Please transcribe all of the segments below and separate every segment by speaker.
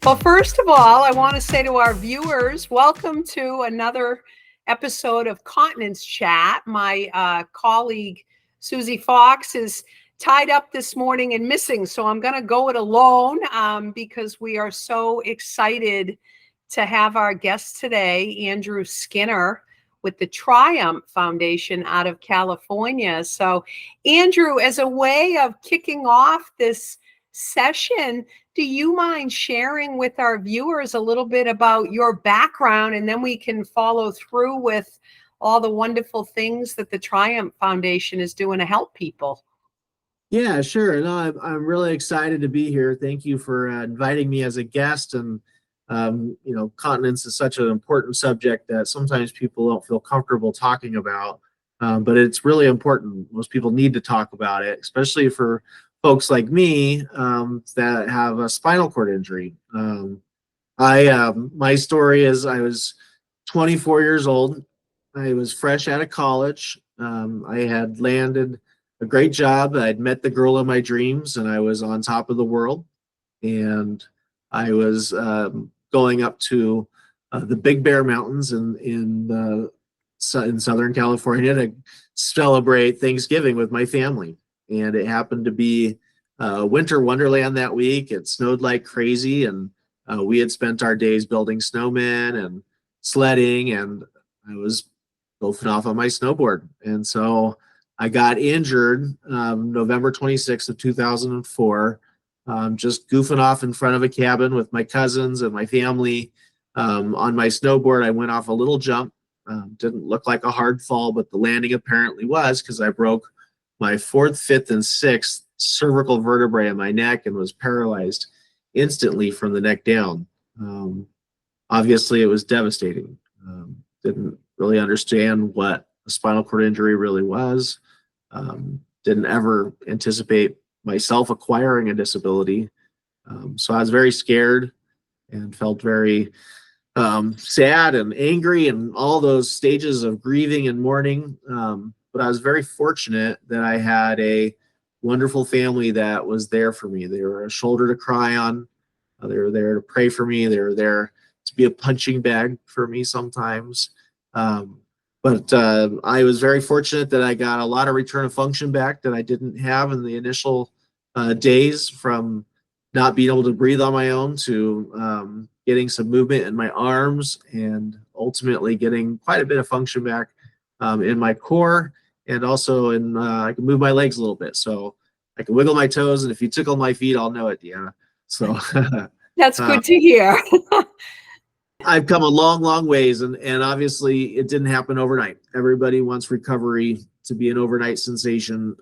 Speaker 1: Well, first of all, I want to say to our viewers, welcome to another episode of Continence Chat. My colleague, Susie Fox, is tied up this morning and missing, so I'm going to go it alone because we are so excited to have our guest today, Andrew Skinner, with the 𝗟𝗵𝗲𝗀𝗀 Foundation out of California. So, Andrew, as a way of kicking off this session, do you mind sharing with our viewers a little bit about your background, and then we can follow through with all the wonderful things that the 𝗟𝗵𝗲𝗀 Foundation is doing to help people?
Speaker 2: Yeah, sure. No, I'm really excited to be here. Thank you for inviting me as a guest. And continence is such an important subject that sometimes people don't feel comfortable talking about, but it's really important. Most people need to talk about it, especially for folks like me that have a spinal cord injury. My story is I was 24 years old. I was fresh out of college. I had landed a great job. I'd met the girl of my dreams, and I was on top of the world. And I was going up to the Big Bear Mountains in Southern California to celebrate Thanksgiving with my family. And it happened to be winter wonderland that week. It snowed like crazy, and we had spent our days building snowmen and sledding, and I was goofing off on my snowboard. And so I got injured November 26th of 2004, just goofing off in front of a cabin with my cousins and my family. On my snowboard, I went off a little jump. Didn't look like a hard fall, but the landing apparently was, because I broke my 4th, 5th, and 6th cervical vertebrae in my neck and was paralyzed instantly from the neck down. Obviously, it was devastating. Didn't really understand what a spinal cord injury really was. Didn't ever anticipate myself acquiring a disability. So I was very scared and felt very sad and angry and all those stages of grieving and mourning. But I was very fortunate that I had a wonderful family that was there for me. They were a shoulder to cry on. They were there to pray for me. They were there to be a punching bag for me sometimes. But I was very fortunate that I got a lot of return of function back that I didn't have in the initial days, from not being able to breathe on my own to getting some movement in my arms, and ultimately getting quite a bit of function back in my core, and also in I can move my legs a little bit. So I can wiggle my toes, and if you tickle my feet, I'll know it, Deanna. So
Speaker 1: That's good to hear.
Speaker 2: I've come a long, long ways, and obviously it didn't happen overnight. Everybody wants recovery to be an overnight sensation,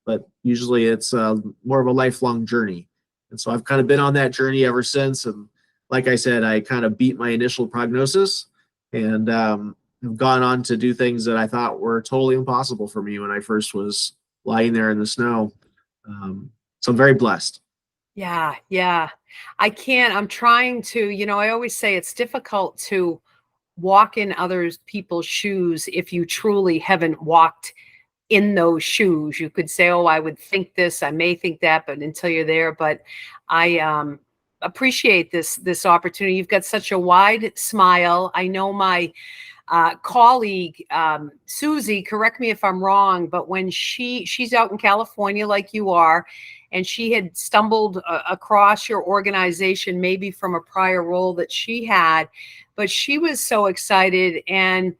Speaker 2: but usually it's more of a lifelong journey. And so I've kind of been on that journey ever since. And like I said, I kind of beat my initial prognosis, and have gone on to do things that I thought were totally impossible for me when I first was lying there in the snow. So I'm very blessed.
Speaker 1: Yeah. I'm trying to, I always say it's difficult to walk in other people's shoes if you truly haven't walked in those shoes. You could say, oh, I would think this, I may think that, but until you're there. But I appreciate this opportunity. You've got such a wide smile. I know my colleague, Susie, correct me if I'm wrong, but when she's out in California like you are, and she had stumbled across your organization, maybe from a prior role that she had, but she was so excited. And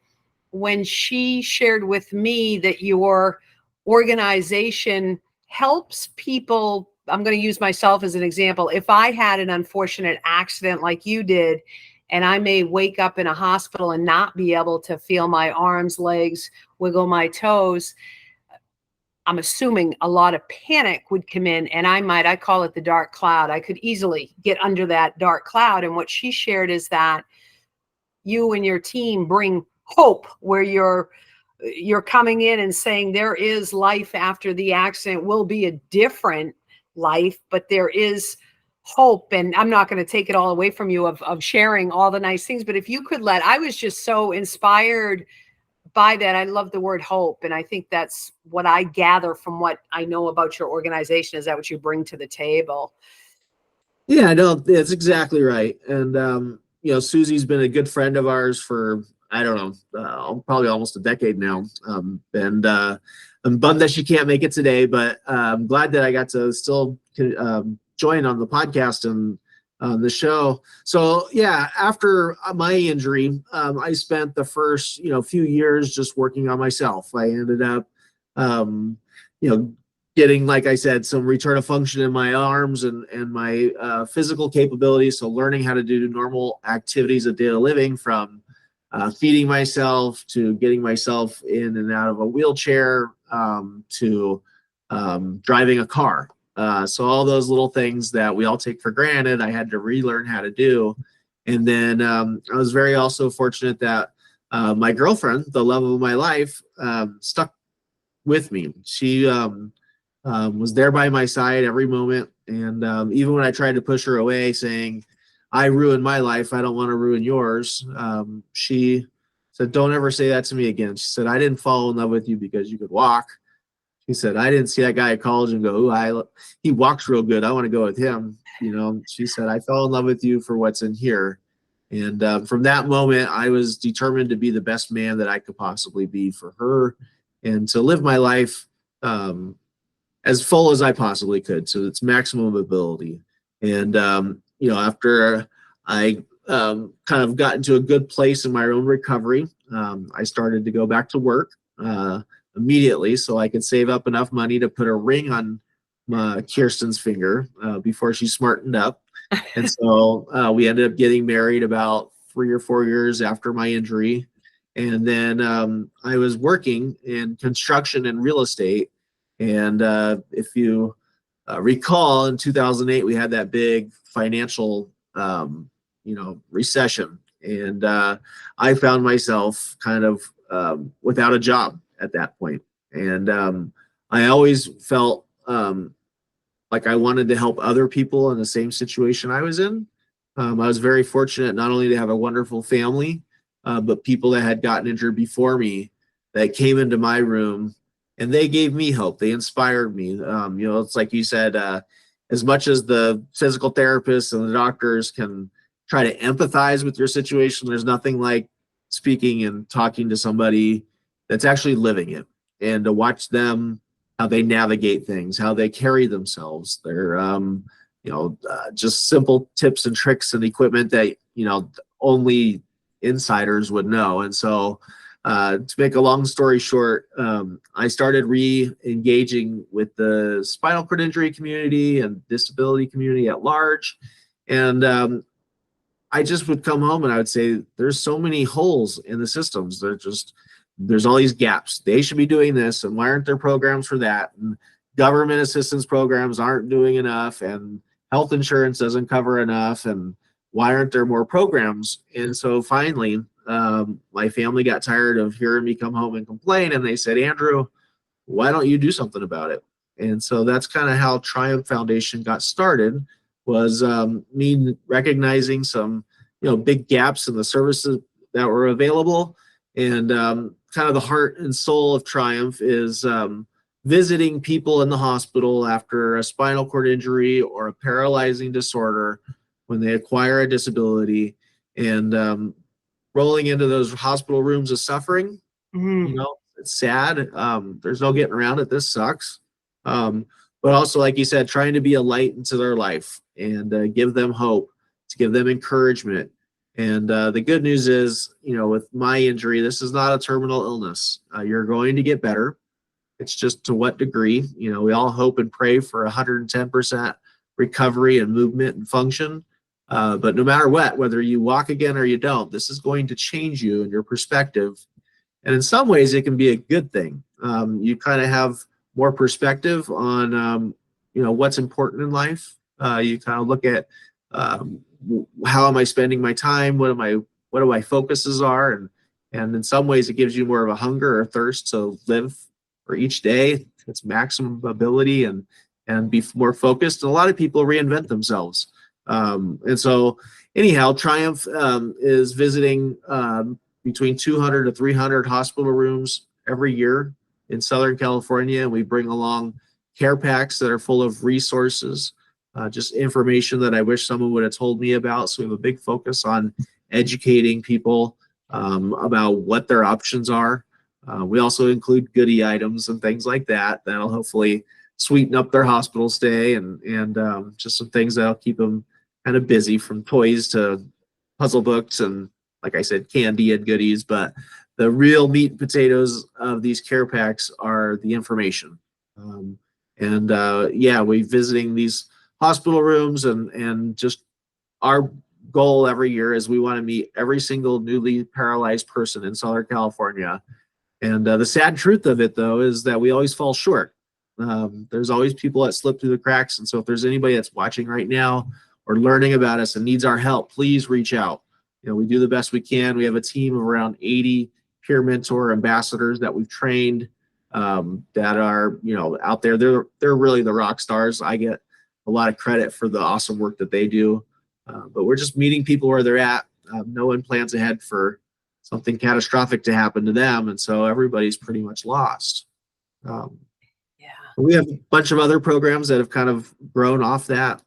Speaker 1: when she shared with me that your organization helps people, I'm going to use myself as an example. If I had an unfortunate accident like you did, and I may wake up in a hospital and not be able to feel my arms, legs, wiggle my toes, I'm assuming a lot of panic would come in, and I call it the dark cloud. I could easily get under that dark cloud. And what she shared is that you and your team bring hope, where you're coming in and saying there is life after the accident. Will be a different life, but there is hope. And I'm not going to take it all away from you of sharing all the nice things, but if you could I was just so inspired by that. I love the word hope. And I think that's what I gather from what I know about your organization. Is that what you bring to the table?
Speaker 2: Yeah, no, that's exactly right. And Susie's been a good friend of ours for, I don't know, probably almost a decade now. And I'm bummed that she can't make it today, but I'm glad that I got to still join on the podcast and the show. So yeah, after my injury, I spent the first few years just working on myself. I ended up um, you know getting, like I said, some return of function in my arms and my physical capabilities. So learning how to do normal activities of daily living, from feeding myself to getting myself in and out of a wheelchair, to driving a car. So all those little things that we all take for granted, I had to relearn how to do. And then I was very also fortunate that my girlfriend, the love of my life, stuck with me. She was there by my side every moment. And even when I tried to push her away, saying, I ruined my life, I don't want to ruin yours, she said, don't ever say that to me again. She said, I didn't fall in love with you because you could walk. She said, I didn't see that guy at college and go, he walks real good, I want to go with him. She said, I fell in love with you for what's in here. And from that moment, I was determined to be the best man that I could possibly be for her, and to live my life as full as I possibly could, so it's maximum ability. And after I kind of got into a good place in my own recovery, I started to go back to work immediately, so I could save up enough money to put a ring on Kirsten's finger before she smartened up. And so we ended up getting married about 3 or 4 years after my injury. And then I was working in construction and real estate. And if you recall, in 2008, we had that big financial, recession. And I found myself kind of without a job at that point. And I always felt like I wanted to help other people in the same situation I was in. I was very fortunate not only to have a wonderful family, but people that had gotten injured before me that came into my room, and they gave me hope. They inspired me. It's like you said, as much as the physical therapists and the doctors can try to empathize with your situation, there's nothing like speaking and talking to somebody that's actually living it, and to watch them, how they navigate things, how they carry themselves. They're, just simple tips and tricks and equipment that, only insiders would know. And so, to make a long story short, I started re-engaging with the spinal cord injury community and disability community at large. And I just would come home and I would say, there's so many holes in the systems. There's all these gaps. They should be doing this, and why aren't there programs for that? And government assistance programs aren't doing enough, and health insurance doesn't cover enough, and why aren't there more programs? And so finally, my family got tired of hearing me come home and complain, and they said, Andrew, why don't you do something about it? And so that's kind of how Triumph Foundation got started, was me recognizing some big gaps in the services that were available. And kind of the heart and soul of Triumph is visiting people in the hospital after a spinal cord injury or a paralyzing disorder, when they acquire a disability, and rolling into those hospital rooms of suffering. It's sad. There's no getting around it. This sucks. But also, like you said, trying to be a light into their life, and give them hope, to give them encouragement. And the good news is, with my injury, this is not a terminal illness. You're going to get better. It's just to what degree. We all hope and pray for 110% recovery and movement and function. But no matter what, whether you walk again or you don't, this is going to change you and your perspective. And in some ways, it can be a good thing. You kind of have more perspective on, what's important in life. You kind of look at how am I spending my time? What do my focuses are? And in some ways, it gives you more of a hunger or thirst to live for each day. It's maximum ability and be more focused. And a lot of people reinvent themselves. And so anyhow, Triumph is visiting between 200 to 300 hospital rooms every year in Southern California. And we bring along care packs that are full of resources, just information that I wish someone would have told me about. So we have a big focus on educating people about what their options are. We also include goodie items and things like that that'll hopefully sweeten up their hospital stay, and just some things that'll keep them kind of busy, from toys to puzzle books and, like I said, candy and goodies. But the real meat and potatoes of these care packs are the information. Yeah, we're visiting these hospital rooms, and just our goal every year is we want to meet every single newly paralyzed person in Southern California. And the sad truth of it, though, is that we always fall short. There's always people that slip through the cracks. And so if there's anybody that's watching right now or learning about us and needs our help, please reach out. You know, we do the best we can. We have a team of around 80 peer mentor ambassadors that we've trained, that are, you know, out there. They're really the rock stars. I get a lot of credit for the awesome work that they do. But we're just meeting people where they're at. No one plans ahead for something catastrophic to happen to them, and so everybody's pretty much lost. Yeah. We have a bunch of other programs that have kind of grown off that.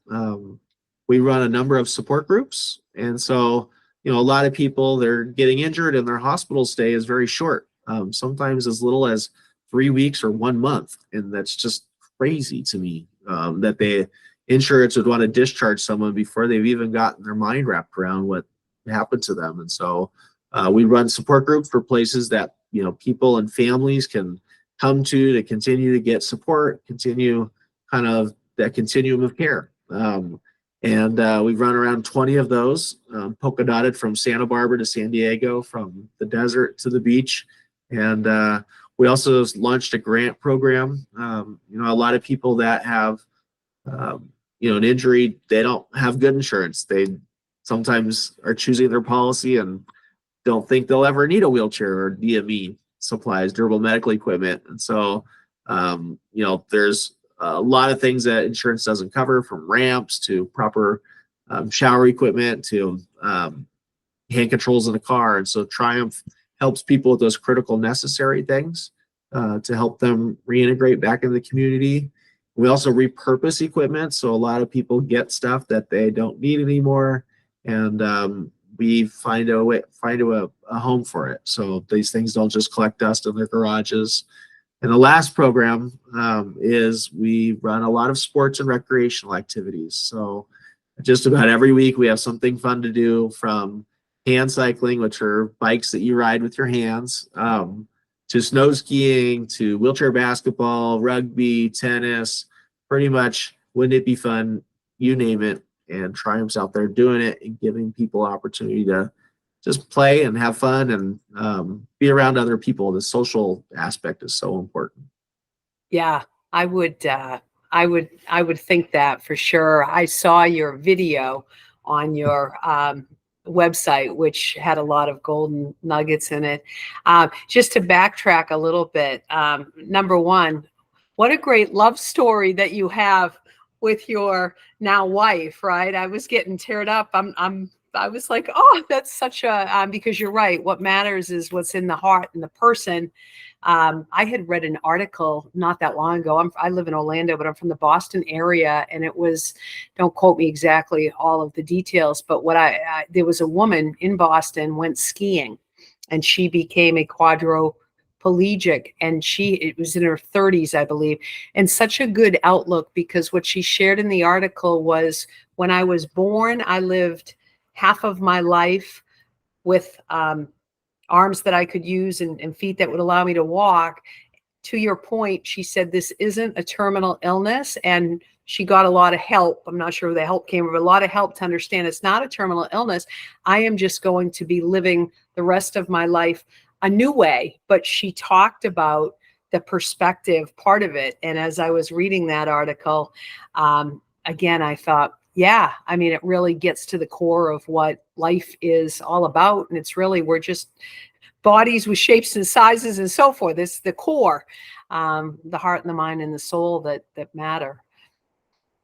Speaker 2: We run a number of support groups, and so, you know, a lot of people, they're getting injured and their hospital stay is very short, sometimes as little as 3 weeks or 1 month, and that's just crazy to me, that the insurance would want to discharge someone before they've even gotten their mind wrapped around what happened to them. And so we run support groups for places that, you know, people and families can come to continue to get support, continue kind of that continuum of care. We've run around 20 of those, polka dotted from Santa Barbara to San Diego, from the desert to the beach. And we also launched a grant program. You know, a lot of people that have, you know, an injury, they don't have good insurance. They sometimes are choosing their policy and don't think they'll ever need a wheelchair or DME supplies, durable medical equipment. And so, you know, there's a lot of things that insurance doesn't cover, from ramps to proper shower equipment to hand controls in the car. And so Triumph helps people with those critical necessary things to help them reintegrate back in the community. We also repurpose equipment. So a lot of people get stuff that they don't need anymore, and we find a home for it. So these things don't just collect dust in their garages. And the last program is we run a lot of sports and recreational activities. So just about every week we have something fun to do, from hand cycling, which are bikes that you ride with your hands, to snow skiing, to wheelchair basketball, rugby, tennis, pretty much wouldn't it be fun, you name it. And Triumph's out there doing it and giving people opportunity to just play and have fun and be around other people. The social aspect is so important.
Speaker 1: Yeah, I would think that for sure. I saw your video on your website, which had a lot of golden nuggets in it. Just to backtrack a little bit, number one, what a great love story that you have with your now wife, right? I was getting teared up. I was like, oh, that's such a, because you're right. What matters is what's in the heart and the person. I had read an article not that long ago. I live in Orlando, but I'm from the Boston area. And it was, don't quote me exactly all of the details, but there was a woman in Boston went skiing, and she became a 𝗲𝗄𝗄𝗏, and it was in her 30s, I believe, and such a good outlook, because what she shared in the article was, when I was born, I lived half of my life with arms that I could use and feet that would allow me to walk. To your point, she said this isn't a terminal illness, and she got a lot of help. I'm not sure where the help came from, but a lot of help to understand it's not a terminal illness. I am just going to be living the rest of my life a new way. But she talked about the perspective part of it. And as I was reading that article, again, I thought, yeah, I mean, it really gets to the core of what life is all about. And it's really, we're just bodies with shapes and sizes and so forth. It's the core, the heart and the mind and the soul that matter.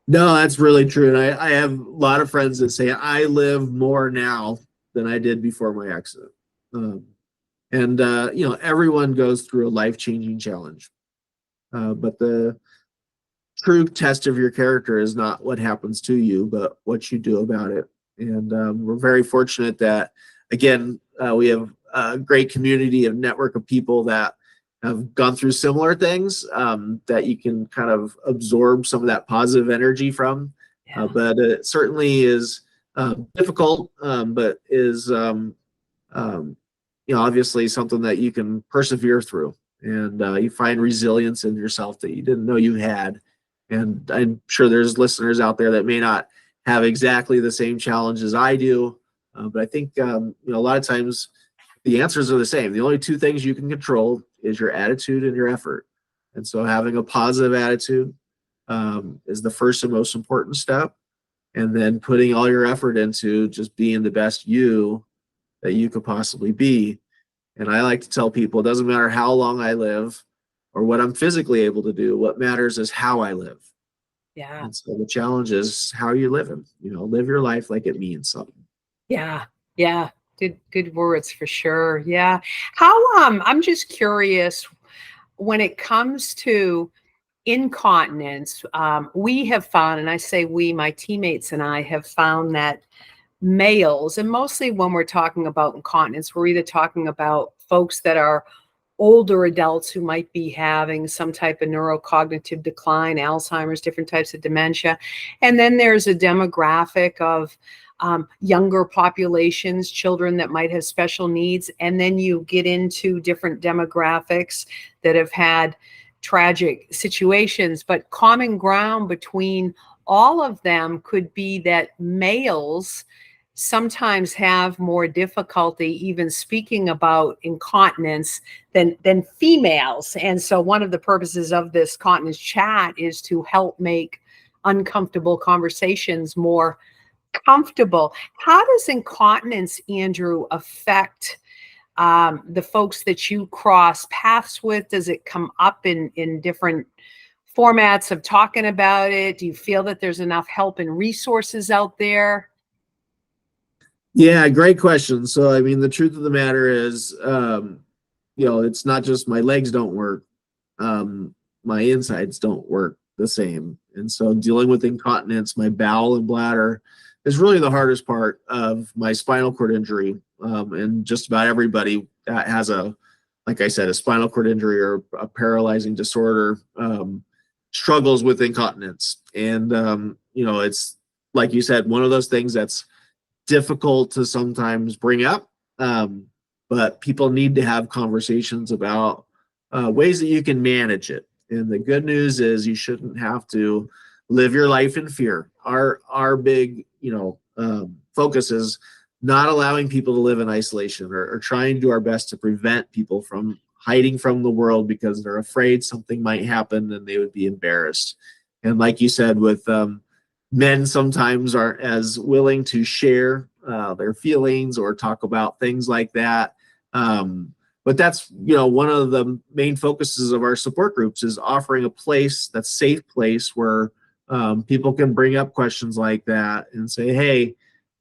Speaker 2: No, that's really true. And I have a lot of friends that say I live more now than I did before my accident. You know, everyone goes through a life-changing challenge. But the true test of your character is not what happens to you, but what you do about it. And we're very fortunate that, again, we have a great community of network of people that have gone through similar things, that you can kind of absorb some of that positive energy from.
Speaker 1: Yeah.
Speaker 2: But it certainly is difficult, but is obviously something that you can persevere through, and you find resilience in yourself that you didn't know you had. And I'm sure there's listeners out there that may not have exactly the same challenges I do, but I think a lot of times the answers are the same. The only two things you can control is your attitude and your effort. And so having a positive attitude is the first and most important step, and then putting all your effort into just being the best you that you could possibly be. And I like to tell people, it doesn't matter how long I live or what I'm physically able to do. What matters is how I live.
Speaker 1: Yeah.
Speaker 2: And so the challenge is how you're living. Live your life like it means something.
Speaker 1: Yeah. Yeah. Good words for sure. Yeah. How I'm just curious, when it comes to incontinence, we have found, and I say we, my teammates and I have found that males, and mostly when we're talking about incontinence, we're either talking about folks that are older adults who might be having some type of neurocognitive decline, Alzheimer's, different types of dementia. And then there's a demographic of younger populations, children that might have special needs. And then you get into different demographics that have had tragic situations. But common ground between all of them could be that males sometimes have more difficulty even speaking about incontinence than females. And so one of the purposes of this continence chat is to help make uncomfortable conversations more comfortable. How does incontinence, Andrew, affect the folks that you cross paths with? Does it come up in different formats of talking about it? Do you feel that there's enough help and resources out there?
Speaker 2: Yeah, great question. So, I mean, the truth of the matter is, it's not just my legs don't work. My insides don't work the same. And so dealing with incontinence, my bowel and bladder is really the hardest part of my spinal cord injury. And just about everybody that has like I said, a spinal cord injury or a paralyzing disorder struggles with incontinence. And, it's like you said, one of those things that's difficult to sometimes bring up, but people need to have conversations about ways that you can manage it. And the good news is you shouldn't have to live your life in fear. Our big focus is not allowing people to live in isolation, or trying to do our best to prevent people from hiding from the world because they're afraid something might happen and they would be embarrassed. And like you said, with men sometimes aren't as willing to share their feelings or talk about things like that. But that's, one of the main focuses of our support groups is offering a place, that's a safe place where people can bring up questions like that and say, hey,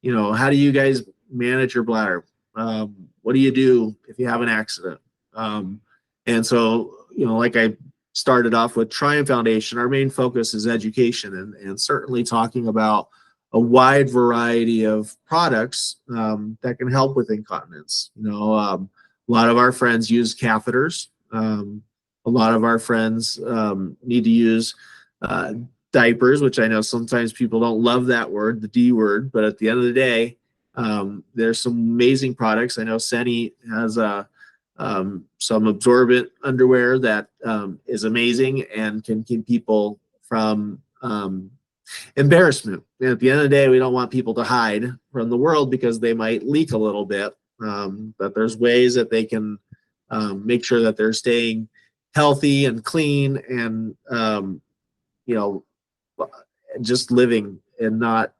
Speaker 2: how do you guys manage your bladder? What do you do if you have an accident? And so, like I started off with 𝗟𝗵𝗄𝗀 Foundation, our main focus is education, and certainly talking about a wide variety of products that can help with incontinence. A lot of our friends use catheters. A lot of our friends need to use diapers, which I know sometimes people don't love that word, the D word, but at the end of the day, there's some amazing products. I know Seni has some absorbent underwear that is amazing and can keep people from embarrassment. And at the end of the day, we don't want people to hide from the world because they might leak a little bit. But there's ways that they can make sure that they're staying healthy and clean and just living and not,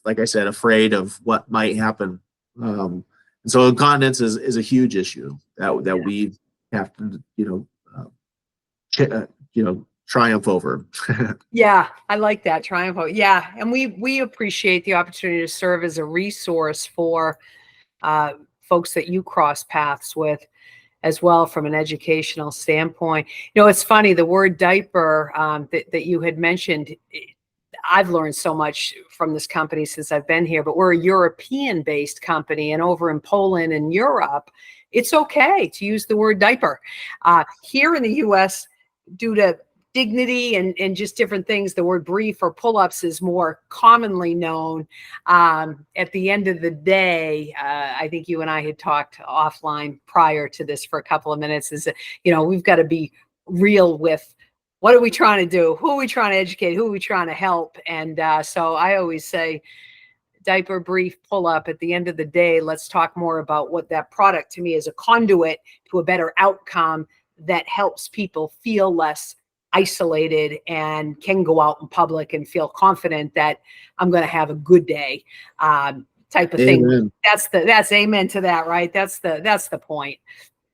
Speaker 2: like I said, afraid of what might happen. And so incontinence is a huge issue that we have to, triumph over.
Speaker 1: Yeah, I like that, 𝗟𝗵𝗄𝗀. Yeah, and we appreciate the opportunity to serve as a resource for folks that you cross paths with as well from an educational standpoint. You know, it's funny, the word diaper that you had mentioned, I've learned so much from this company since I've been here, but we're a European-based company, and over in Poland and Europe, it's okay to use the word diaper. Here in the US, due to dignity and just different things, the word brief or pull-ups is more commonly known. At the end of the day, I think you and I had talked offline prior to this for a couple of minutes, is that, you know, we've got to be real with what are we trying to do? Who are we trying to educate? Who are we trying to help? And so I always say, diaper, brief, pull up. At the end of the day, let's talk more about what that product to me is, a conduit to a better outcome that helps people feel less isolated and can go out in public and feel confident that I'm going to have a good day, type of
Speaker 2: Amen.
Speaker 1: thing. That's amen to that, right? That's the point.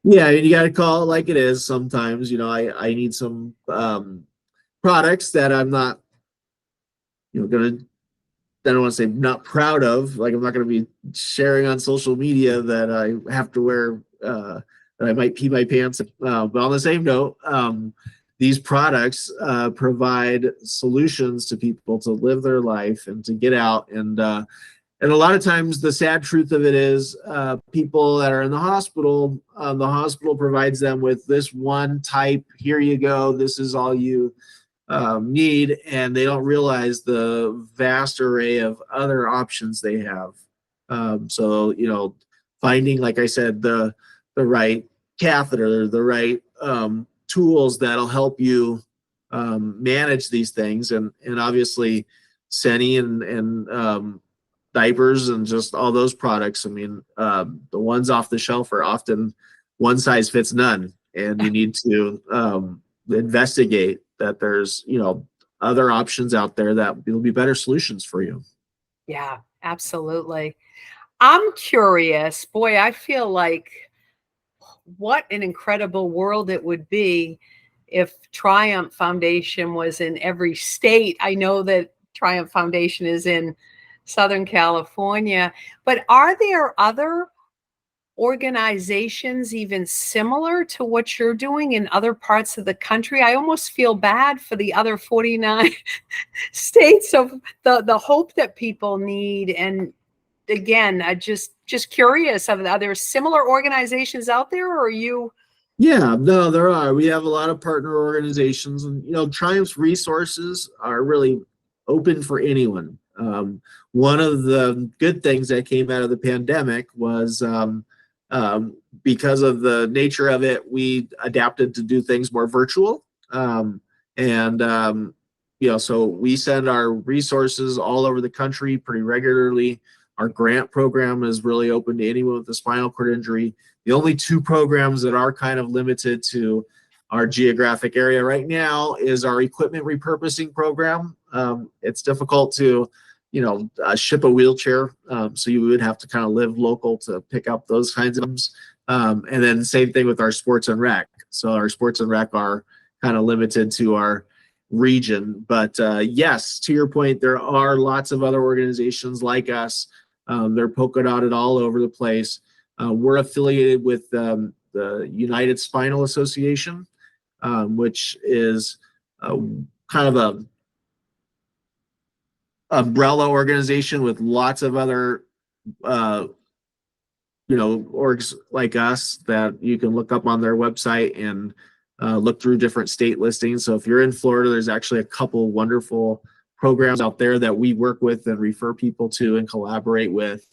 Speaker 2: Yeah, you got to call it like it is. Sometimes, you know, I need some products that I'm not, you know, I don't want to say not proud of. Like, I'm not going to be sharing on social media that I have to wear, that I might pee my pants. But on the same note, these products provide solutions to people to live their life and to get out. And a lot of times the sad truth of it is people that are in the hospital provides them with this one type, here you go, this is all you need, and they don't realize the vast array of other options they have. So, you know, finding, like I said, the right catheter, the right tools that'll help you manage these things, and obviously Seni and diapers and just all those products. I mean, the ones off the shelf are often one size fits none, and you need to investigate that there's, you know, other options out there that will be better solutions for you.
Speaker 1: Yeah, absolutely. I'm curious, boy, I feel like what an incredible world it would be if Triumph Foundation was in every state. I know that Triumph Foundation is in Southern California, but are there other organizations even similar to what you're doing in other parts of the country? I almost feel bad for the other 49 states of the hope that people need. And again, I just curious, are there similar organizations out there, or are you?
Speaker 2: Yeah, no, there are. We have a lot of partner organizations, and, you know, Triumph's resources are really open for anyone. One of the good things that came out of the pandemic was because of the nature of it, we adapted to do things more virtual. You know, so we send our resources all over the country pretty regularly. Our grant program is really open to anyone with a spinal cord injury. The only two programs that are kind of limited to our geographic area right now is our equipment repurposing program. It's difficult to, you know, ship a wheelchair, so you would have to kind of live local to pick up those kinds of items. And then same thing with our sports and rec. So our sports and rec are kind of limited to our region. But yes, to your point, there are lots of other organizations like us. They're polka dotted all over the place. We're affiliated with the United Spinal Association, which is kind of a umbrella organization with lots of other you know, orgs like us that you can look up on their website and look through different state listings. So if you're in Florida, there's actually a couple wonderful programs out there that we work with and refer people to and collaborate with.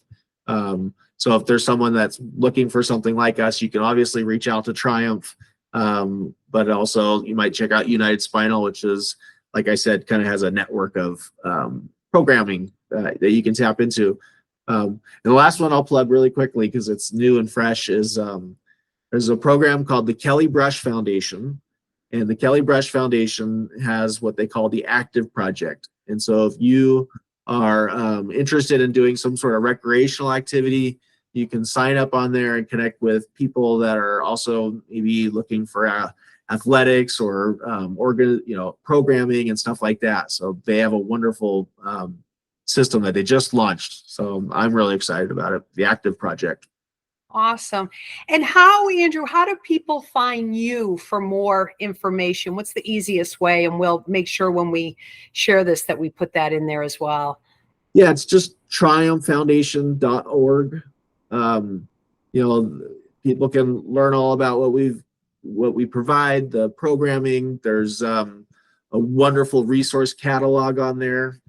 Speaker 2: So if there's someone that's looking for something like us, you can obviously reach out to Triumph, but also you might check out United Spinal, which is, like I said, kind of has a network of programming that you can tap into. And the last one I'll plug really quickly because it's new and fresh is there's a program called the 𝗀𝗲𝗄𝗏 Foundation, and the 𝗀𝗲𝗏 Foundation has what they call the Active Project. And so if you are interested in doing some sort of recreational activity, you can sign up on there and connect with people that are also maybe looking for athletics or programming and stuff like that. So they have a wonderful system that they just launched. So I'm really excited about it, the Active Project.
Speaker 1: Awesome. And how, Andrew, how do people find you for more information? What's the easiest way? And we'll make sure when we share this that we put that in there as well.
Speaker 2: Yeah, it's just 𝗏𝗵𝗲foundation.org. You know, people can learn all about what we provide, the programming. There's a wonderful resource catalog on there.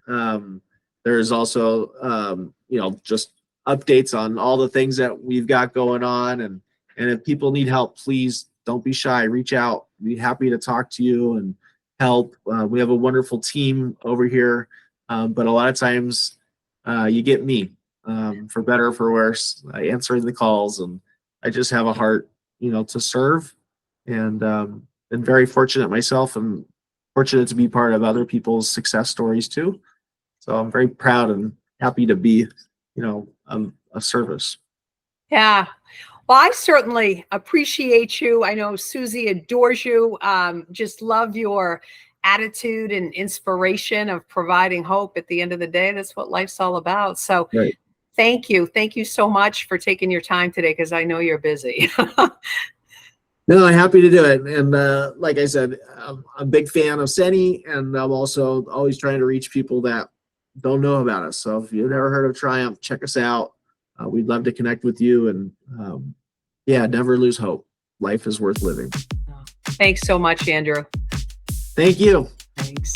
Speaker 2: There's also you know, just updates on all the things that we've got going on, and if people need help, please don't be shy, reach out. Be happy to talk to you and help. We have a wonderful team over here, but a lot of times you get me, for better or for worse, answering the calls, and I just have a heart, you know, to serve, and been very fortunate myself, and fortunate to be part of other people's success stories too. So I'm very proud and happy to be, you know, a service.
Speaker 1: Yeah. Well, I certainly appreciate you. I know Susie adores you. Just love your attitude and inspiration of providing hope. At the end of the day, that's what life's all about. So
Speaker 2: Right.
Speaker 1: thank you. Thank you so much for taking your time today, because I know you're busy.
Speaker 2: No, I'm happy to do it. And like I said, I'm a big fan of Seni, and I'm also always trying to reach people that don't know about us. So if you've never heard of Triumph, check us out. We'd love to connect with you. And yeah, never lose hope. Life is worth living.
Speaker 1: Thanks so much, Andrew.
Speaker 2: Thank you.
Speaker 1: Thanks.